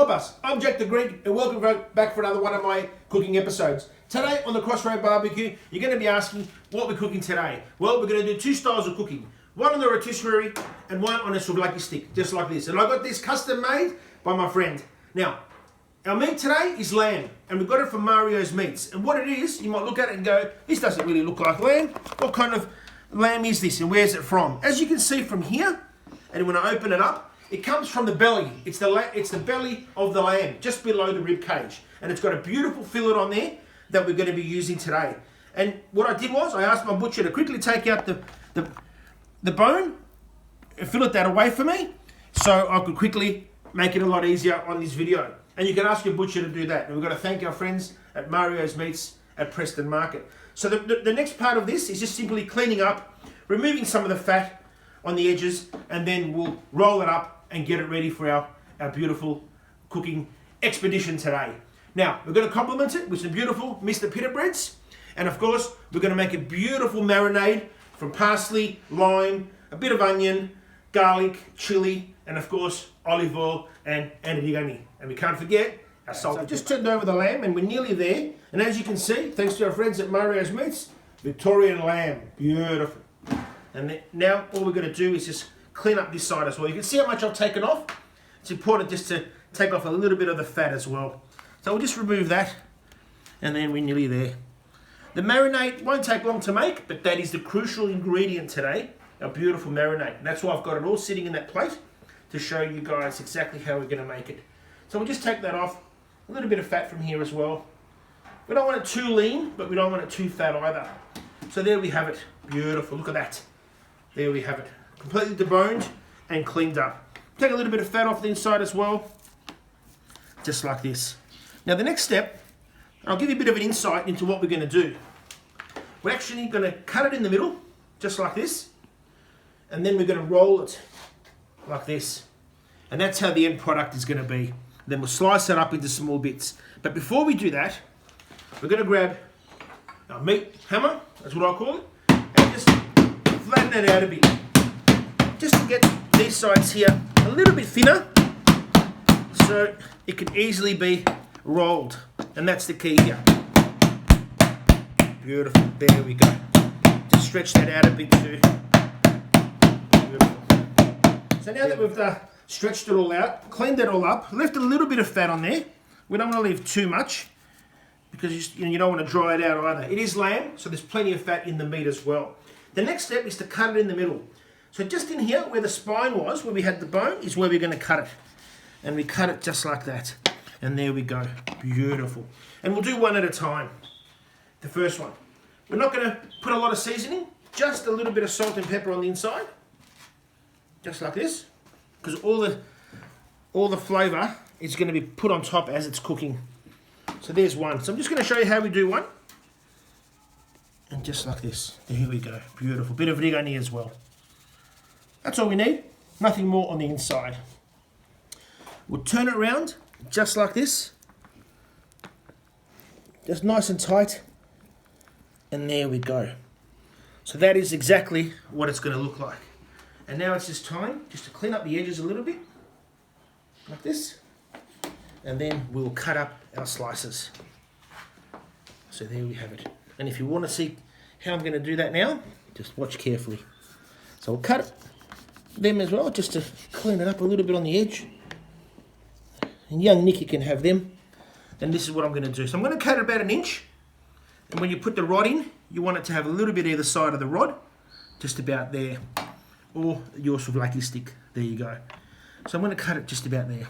tapas? I'm Jack the Greek and welcome back for another one of my cooking episodes. Today on the CrossRay BBQ, you're going to be asking what we're cooking today. Well, we're going to do two styles of cooking. One on the rotisserie and one on a souvlaki stick, just like this. And I got this custom made by my friend. Now, our meat today is lamb, and we've got it from Mario's Meats. And what it is, you might look at it and go, this doesn't really look like lamb. What kind of lamb is this and where's it from? As you can see from here, and when I open it up, it comes from the belly. It's the belly of the lamb, just below the rib cage. And it's got a beautiful fillet on there that we're going to be using today. And what I did was, I asked my butcher to quickly take out the bone and fillet that away for me, so I could quickly make it a lot easier on this video. And you can ask your butcher to do that. And we've got to thank our friends at Mario's Meats at Preston Market. So the next part of this is just simply cleaning up, removing some of the fat on the edges, and then we'll roll it up and get it ready for our beautiful cooking expedition today. Now, we're going to complement it with some beautiful Mr. Pita breads. And of course, we're going to make a beautiful marinade from parsley, lime, a bit of onion, garlic, chili, and of course, olive oil and antidigani. And we can't forget our salt. So I just turned over the lamb and we're nearly there. And as you can see, thanks to our friends at Mario's Meats, Victorian lamb, beautiful. And now all we're going to do is just clean up this side as well. You can see how much I've taken off. It's important just to take off a little bit of the fat as well. So we'll just remove that, and then we're nearly there. The marinade won't take long to make, but that is the crucial ingredient today, our beautiful marinade. And that's why I've got it all sitting in that plate to show you guys exactly how we're going to make it. So we'll just take that off. A little bit of fat from here as well. We don't want it too lean, but we don't want it too fat either. So there we have it. Beautiful. Look at that. There we have it. Completely deboned and cleaned up. Take a little bit of fat off the inside as well. Just like this. Now the next step, I'll give you a bit of an insight into what we're going to do. We're actually going to cut it in the middle, just like this. And then we're going to roll it like this. And that's how the end product is going to be. Then we'll slice it up into small bits. But before we do that, we're going to grab our meat hammer, that's what I call it, and just flatten it out a bit. Just to get these sides here a little bit thinner, so it can easily be rolled. And that's the key here. Beautiful, there we go. Just stretch that out a bit too. Beautiful. So now that we've stretched it all out, cleaned it all up, left a little bit of fat on there. We don't want to leave too much, because you don't want to dry it out either. It is lamb, so there's plenty of fat in the meat as well. The next step is to cut it in the middle. So just in here, where the spine was, where we had the bone, is where we're going to cut it. And we cut it just like that. And there we go. Beautiful. And we'll do one at a time. The first one. We're not going to put a lot of seasoning, just a little bit of salt and pepper on the inside. Just like this. Because all the flavour is going to be put on top as it's cooking. So there's one. So I'm just going to show you how we do one. And just like this. There we go. Beautiful. Bit of rigani as well. That's all we need. Nothing more on the inside. We'll turn it around just like this. Just nice and tight. And there we go. So that is exactly what it's going to look like. And now it's just time just to clean up the edges a little bit. Like this. And then we'll cut up our slices. So there we have it. And if you want to see how I'm going to do that now, just watch carefully. So we'll cut them as well, just to clean it up a little bit on the edge. And young Nicky can have them. And this is what I'm going to do. So I'm going to cut it about 1 inch. And when you put the rod in, you want it to have a little bit either side of the rod. Just about there. Or your souvlaki stick. There you go. So I'm going to cut it just about there.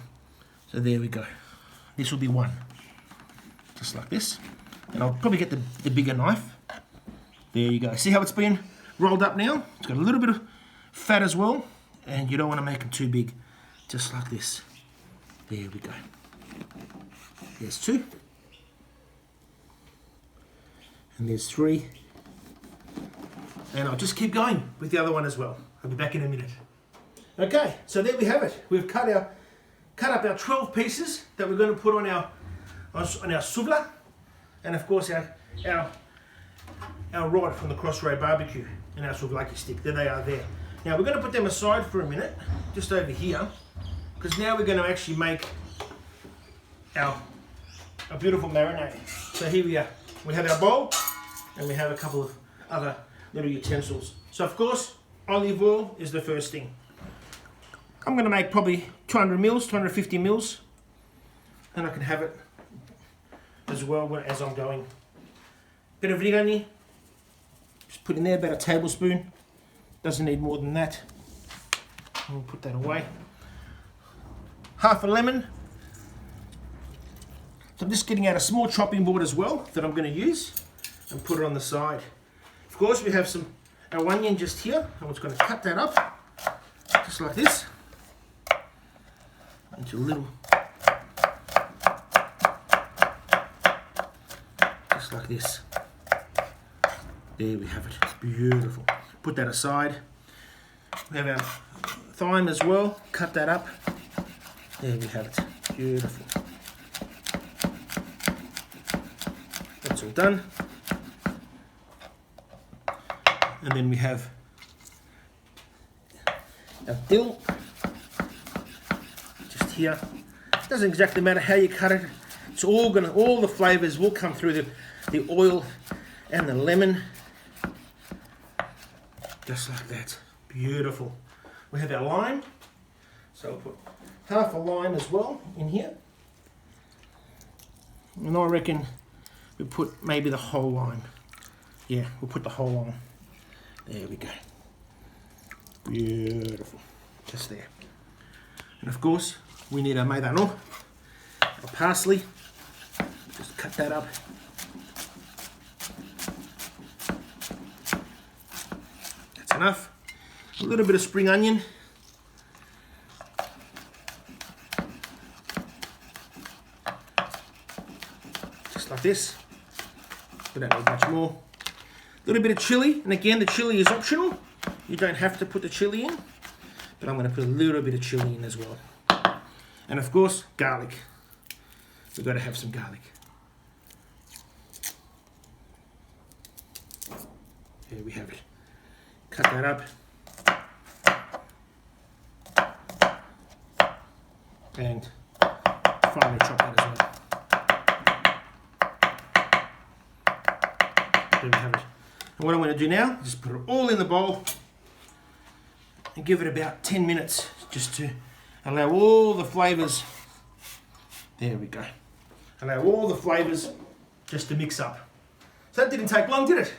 So there we go. This will be one. Just like this. And I'll probably get the bigger knife. There you go. See how it's been rolled up now? It's got a little bit of fat as well. And you don't want to make them too big. Just like this. There we go. There's 2. And there's 3. And I'll just keep going with the other one as well. I'll be back in a minute. Okay, so there we have it. We've cut up our 12 pieces that we're going to put on our souvla, and of course our rod from the CrossRay BBQ and our souvlaki stick. There they are there. Now we're going to put them aside for a minute, just over here, because now we're going to actually make our beautiful marinade. So here we are. We have our bowl and we have a couple of other little utensils. So of course, olive oil is the first thing. I'm going to make probably 200 mils, 250 mils, and I can have it as well as I'm going. Bit of rigani, just put in there about a tablespoon. Doesn't need more than that. We'll put that away. Half a lemon. So I'm just getting out a small chopping board as well that I'm going to use and put it on the side. Of course, we have our onion just here. I'm just going to cut that up just like this into a little, just like this. There we have it. It's beautiful. Put that aside. We have our thyme as well. Cut that up. There we have it. Beautiful. That's all done. And then we have our dill. Just here. Doesn't exactly matter how you cut it. It's all the flavours will come through the oil and the lemon. Just like that. Beautiful. We have our lime. So we'll put half a lime as well in here. And I reckon we put maybe the whole lime. Yeah, we'll put the whole lime. There we go. Beautiful. Just there. And of course, we need our marinade, our parsley. Just cut that up. That's enough. A little bit of spring onion. Just like this. We don't need much more. A little bit of chili, and again, the chili is optional. You don't have to put the chili in, but I'm going to put a little bit of chili in as well. And of course, garlic. We've got to have some garlic. There we have it. Cut that up. And finally chop that as well. There we have it. And what I'm going to do now is just put it all in the bowl and give it about 10 minutes just to allow all the flavours. There we go. Allow all the flavours just to mix up. So that didn't take long, did it?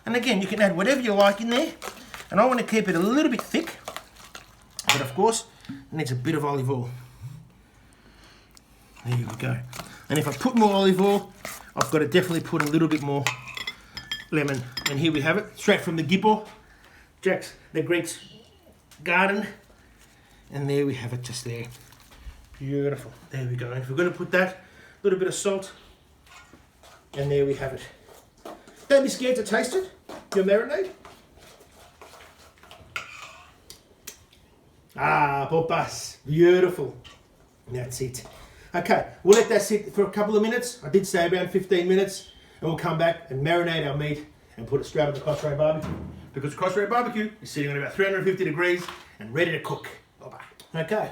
And again, you can add whatever you like in there. And I want to keep it a little bit thick. But of course, it needs a bit of olive oil. There we go. And if I put more olive oil, I've got to definitely put a little bit more lemon. And here we have it, straight from the Gippo, Jack's, the Greek's garden. And there we have it, just there. Beautiful. There we go. And if we're going to put that, a little bit of salt. And there we have it. Don't be scared to taste it, your marinade. Ah, popas. Beautiful. That's it. Okay, we'll let that sit for a couple of minutes. I did say around 15 minutes. And we'll come back and marinate our meat and put it straight on the CrossRay BBQ. Because CrossRay BBQ is sitting on about 350 degrees and ready to cook. Bye-bye. Okay,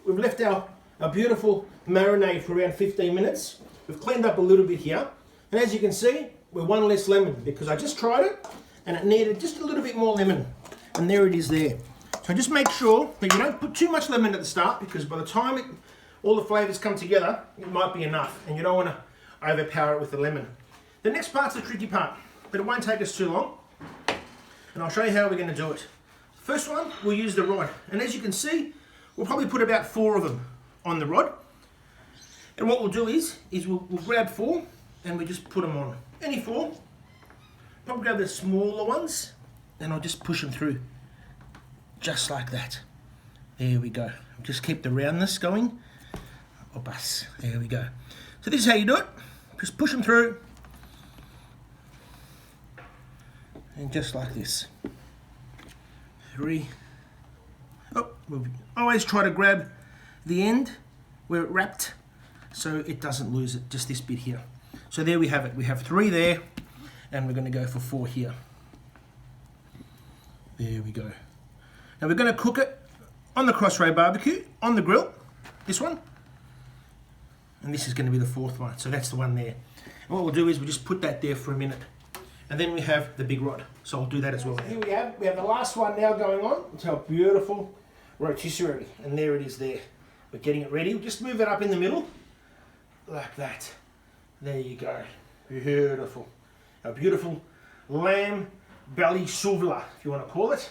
we've left our beautiful marinade for around 15 minutes. We've cleaned up a little bit here. And as you can see, we're one less lemon because I just tried it and it needed just a little bit more lemon. And there it is there. So just make sure that you don't put too much lemon at the start because by the time all the flavours come together, it might be enough. And you don't want to overpower it with the lemon. The next part's the tricky part, but it won't take us too long. And I'll show you how we're going to do it. First one, we'll use the rod. And as you can see, we'll probably put about 4 of them on the rod. And what we'll do is we'll grab 4 and we just put them on. Any 4. Probably grab the smaller ones and I'll just push them through. Just like that. There we go. Just keep the roundness going. Oh, bus. There we go. So this is how you do it. Just push them through. And just like this. 3. Oh, we'll always try to grab the end where it wrapped so it doesn't lose it, just this bit here. So there we have it. We have 3 there and we're going to go for 4 here. There we go. Now we're going to cook it on the CrossRay BBQ, on the grill, this one. And this is going to be the fourth one. So that's the one there. And what we'll do is we'll just put that there for a minute. And then we have the big rod. So I'll do that as well. Here we have the last one now going on. It's our beautiful rotisserie. And there it is there. We're getting it ready. We'll just move it up in the middle. Like that. There you go. Beautiful. A beautiful lamb belly souvlaki, if you want to call it.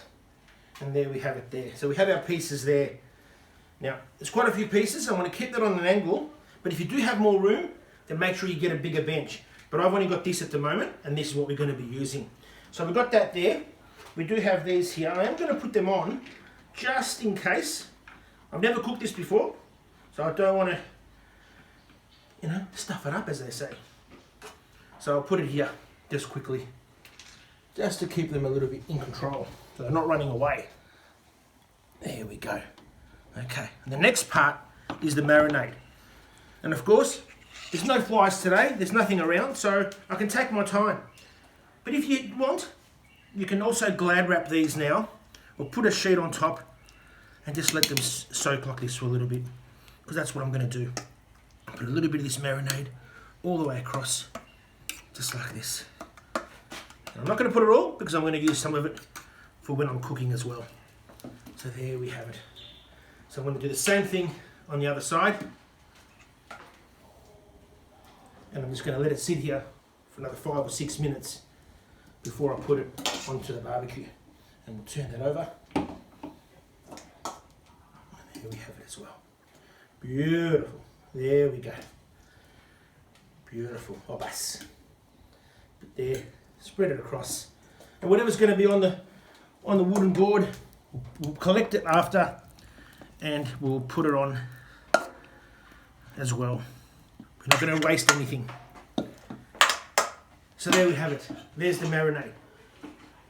And there we have it there. So we have our pieces there. Now, there's quite a few pieces. I want to keep that on an angle. But if you do have more room, then make sure you get a bigger bench. But I've only got this at the moment, and this is what we're going to be using. So we've got that there. We do have these here. I am going to put them on just in case. I've never cooked this before, so I don't want to, you know, stuff it up, as they say. So I'll put it here just quickly, just to keep them a little bit in control, so they're not running away. There we go. Okay, and the next part is the marinade. And of course, there's no flies today, there's nothing around, so I can take my time. But if you want, you can also glad wrap these now, or put a sheet on top, and just let them soak like this for a little bit, because that's what I'm going to do. Put a little bit of this marinade all the way across, just like this. And I'm not going to put it all, because I'm going to use some of it for when I'm cooking as well. So there we have it. So I'm going to do the same thing on the other side. And I'm just going to let it sit here for another 5 or 6 minutes before I put it onto the barbecue. And we'll turn that over. And there we have it as well. Beautiful. There we go. Beautiful. Obas. Put there. Spread it across. And whatever's going to be on the wooden board, we'll collect it after, and we'll put it on as well. We're not going to waste anything. So there we have it. There's the marinade.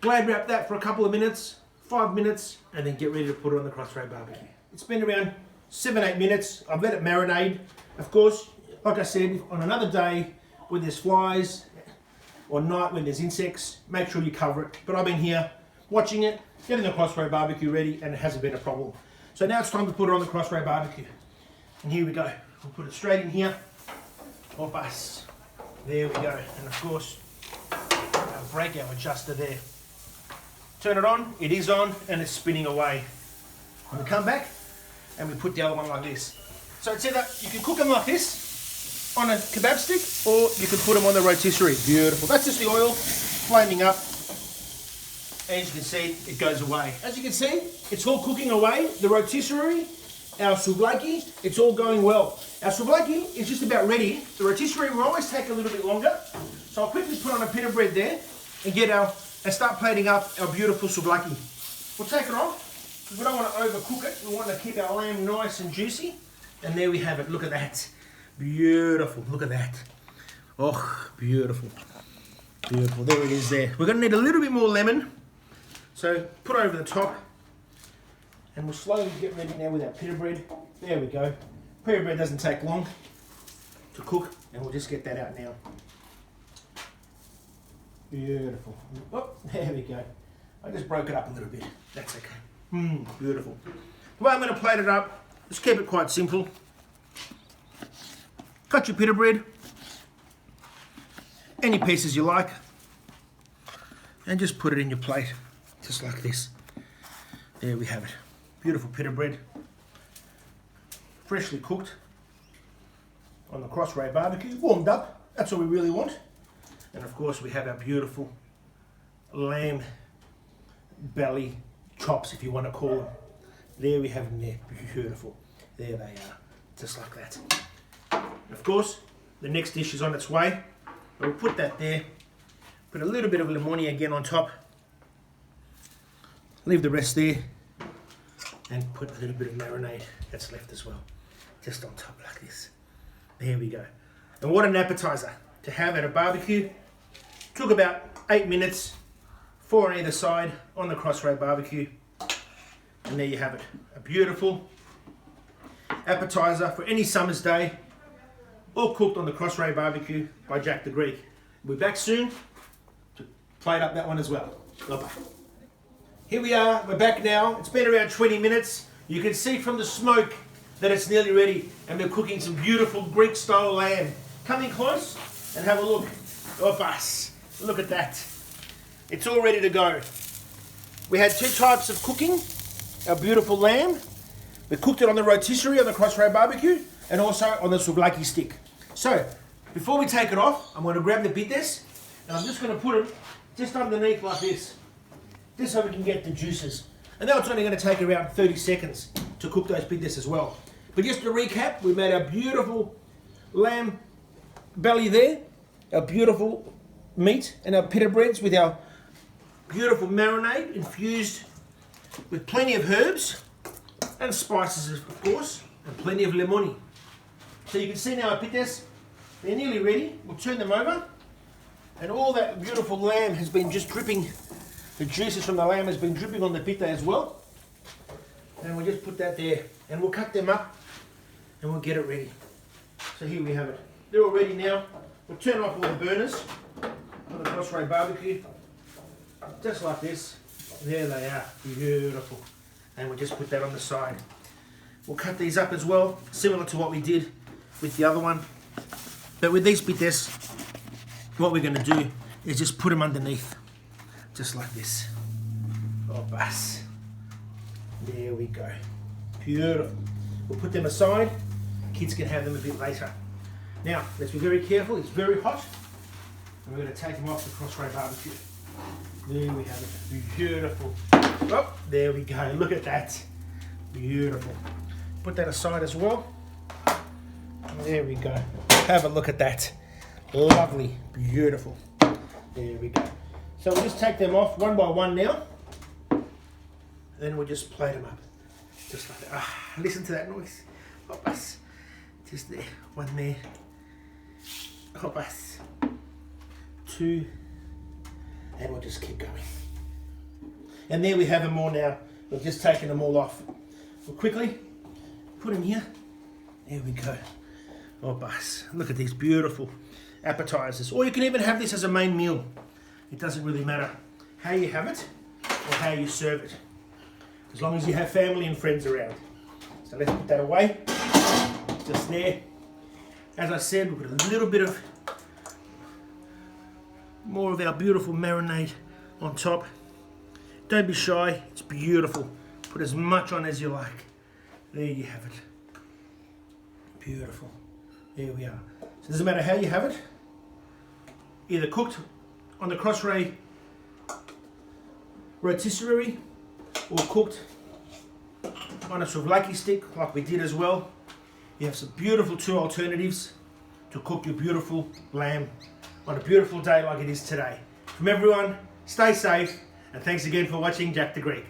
Glad wrap that for a couple of minutes, 5 minutes, and then get ready to put it on the CrossRay BBQ. It's been around 7-8 minutes. I've let it marinate. Of course, like I said, on another day when there's flies, or night when there's insects, make sure you cover it. But I've been here watching it, getting the CrossRay BBQ ready, and it hasn't been a problem. So now it's time to put it on the CrossRay BBQ. And here we go. We'll put it straight in here. Obas. There we go. And of course, our break our adjuster there. Turn it on, it is on, and it's spinning away. And we come back, and we put the other one like this. So it's either, you can cook them like this, on a kebab stick, or you can put them on the rotisserie. Beautiful. That's just the oil flaming up. As you can see, it goes away. As you can see, it's all cooking away. The rotisserie, our souvlaki, it's all going well. Our souvlaki is just about ready. The rotisserie will always take a little bit longer. So I'll quickly put on a pita bread there and start plating up our beautiful souvlaki. We'll take it off, because we don't want to overcook it. We want to keep our lamb nice and juicy. And there we have it. Look at that. Beautiful. Look at that. Oh, beautiful. Beautiful. There it is there. We're going to need a little bit more lemon. So put it over the top. And we'll slowly get ready now with our pita bread. There we go. Pita bread doesn't take long to cook. And we'll just get that out now. Beautiful. Oh, there we go. I just broke it up a little bit. That's okay. Beautiful. The way I'm going to plate it up, just keep it quite simple. Cut your pita bread, any pieces you like, and just put it in your plate, just like this. There we have it. Beautiful pita bread, freshly cooked on the CrossRay BBQ, warmed up. That's what we really want. And of course, we have our beautiful lamb belly chops, if you want to call them. There we have them there. Beautiful. There they are, just like that. Of course, the next dish is on its way. We'll put that there. Put a little bit of limoni again on top. Leave the rest there. And put a little bit of marinade that's left as well. Just on top like this. There we go. And what an appetizer to have at a barbecue. Took about 8 minutes. 4 on either side on the CrossRay BBQ. And there you have it. A beautiful appetizer for any summer's day. All cooked on the CrossRay BBQ by Jack the Greek. We'll be back soon to plate up that one as well. Bye-bye. Here we are, we're back now. It's been around 20 minutes. You can see from the smoke that it's nearly ready, and we're cooking some beautiful Greek style lamb. Come in close and have a look. Oh, us. Look at that. It's all ready to go. We had two types of cooking. Our beautiful lamb. We cooked it on the rotisserie on the CrossRay BBQ and also on the souvlaki stick. So, before we take it off, I'm going to grab the bites and I'm just going to put them just underneath like this. Just so we can get the juices. And now it's only going to take around 30 seconds to cook those bites as well. But just to recap, we made our beautiful lamb belly there, our beautiful meat and our pita breads with our beautiful marinade infused with plenty of herbs and spices, of course, and plenty of limoni. So you can see now our pitas, they're nearly ready. We'll turn them over, and all that beautiful lamb has been just dripping, the juices from the lamb has been dripping on the pita as well. And we'll just put that there, and we'll cut them up, and we'll get it ready. So here we have it. They're all ready now. We'll turn off all the burners on the CrossRay BBQ, just like this. There they are, beautiful. And we'll just put that on the side. We'll cut these up as well, similar to what we did with the other one. But with these bites, what we're going to do is just put them underneath, just like this. Oh, bus. There we go. Beautiful. We'll put them aside. Kids can have them a bit later. Now, let's be very careful. It's very hot. And we're going to take them off the CrossRay BBQ. There we have it. Beautiful. Oh, there we go. Look at that. Beautiful. Put that aside as well. There we go. Have a look at that. Lovely. Beautiful. There we go. So we'll just take them off one by one now. Then we'll just plate them up. Just like that. Ah, listen to that noise. Oh, bus. Just there. One there. Oh, bus. Two. And we'll just keep going. And there we have them all now. We've just taken them all off. We'll quickly put them here. There we go. Oh, bus. Look at these beautiful appetizers. Or you can even have this as a main meal. It doesn't really matter how you have it or how you serve it, as long as you have family and friends around. So let's put that away. Just there. As I said, we've got a little bit of more of our beautiful marinade on top. Don't be shy, it's beautiful. Put as much on as you like. There you have it. Beautiful. There we are. So it doesn't matter how you have it. Either cooked on the CrossRay rotisserie or cooked on a souvlaki stick like we did as well. You have some beautiful two alternatives to cook your beautiful lamb on a beautiful day like it is today. From everyone, stay safe, and thanks again for watching Jack the Greek.